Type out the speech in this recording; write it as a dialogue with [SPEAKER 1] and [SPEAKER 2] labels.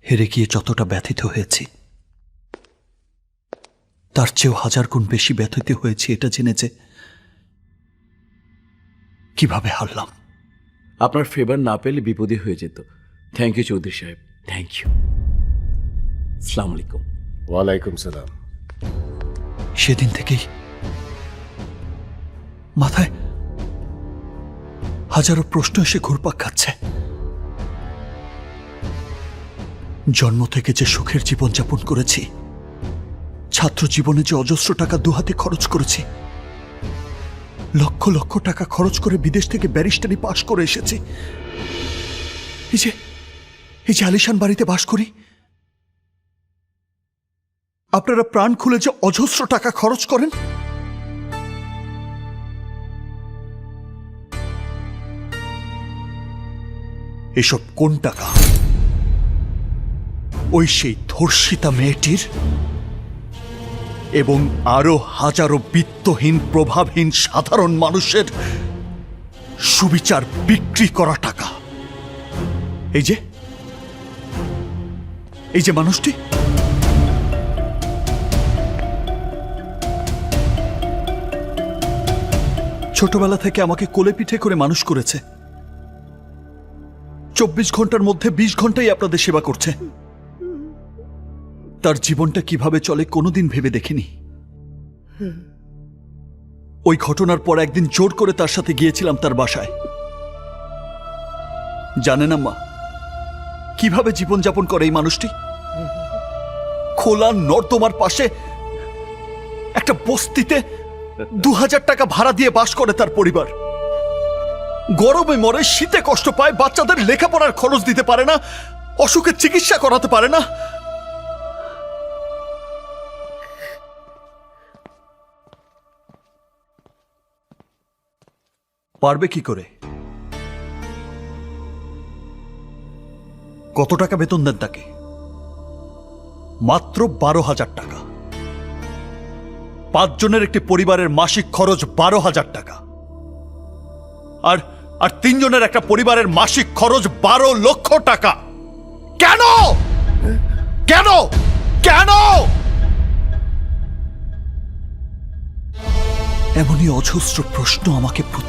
[SPEAKER 1] হেরে গিয়ে যতটা ব্যথিত হয়েছি তার চেয়েও 1000 গুণ বেশি ব্যথিত হয়েছি এটা জেনে যে কিভাবে হারলাম।
[SPEAKER 2] আপনার ফেভার না পেলে বিপদে হয়ে যেত। থ্যাংক ইউ চৌধুরী সাহেব, থ্যাংক ইউ। আসসালামু আলাইকুম।
[SPEAKER 3] ওয়ালাইকুম সালাম।
[SPEAKER 1] সেদিন থেকেই মাথায় হাজারো প্রশ্ন এসে ঘুরপাক খাচ্ছে। জন্ম থেকে যে সুখের জীবনযাপন করেছি, ছাত্র জীবনে যে অজস্র টাকা দুহাতে খরচ করেছি, লক্ষ লক্ষ টাকা খরচ করে বিদেশ থেকে ব্যারিস্টারি পাশ করে এসেছি, এই যে আলিশান বাড়িতে বাস করি, আপনারা প্রাণ খুলে যে অজস্র টাকা খরচ করেন, এসব কোন টাকা? ওই সেই ধর্ষিতা মেয়েটির এবং আরো হাজারো বিত্তহীন প্রভাবহীন সাধারণ মানুষের সুবিচার বিক্রি করা টাকা। এই যে মানুষটি, ছোটবেলা থেকে আমাকে কোলে পিঠে করে মানুষ করেছে, 24 ঘন্টার মধ্যে 20 ঘন্টাই আপনাদের সেবা করছে। তার জীবনটা কিভাবে চলে কোনোদিন ভেবে দেখিনি। ওই ঘটনার পর একদিন জোর করে তার সাথে গিয়েছিলাম তার বাসায়। জানেন আম্মা কিভাবে জীবনযাপন করে এই মানুষটি? খোলা নর্দমার পাশে একটা বস্তিতে 2000 টাকা ভাড়া দিয়ে বাস করে তার পরিবার। গরমে মরে, শীতে কষ্ট পায়, বাচ্চাদের লেখাপড়ার খরচ দিতে পারে না, অসুখের চিকিৎসা করাতে পারে না। পারবে কি করে? কত টাকা বেতন দেন তাকে? মাত্র 12,000 টাকা। 5 জনের একটি পরিবারের মাসিক খরচ 12,000 টাকা। আর 3 জনের একটা পরিবারের মাসিক খরচ 12 লক্ষ টাকা। কেন? কেন? কেন? এমনই অজস্র প্রশ্ন আমাকে প্রতি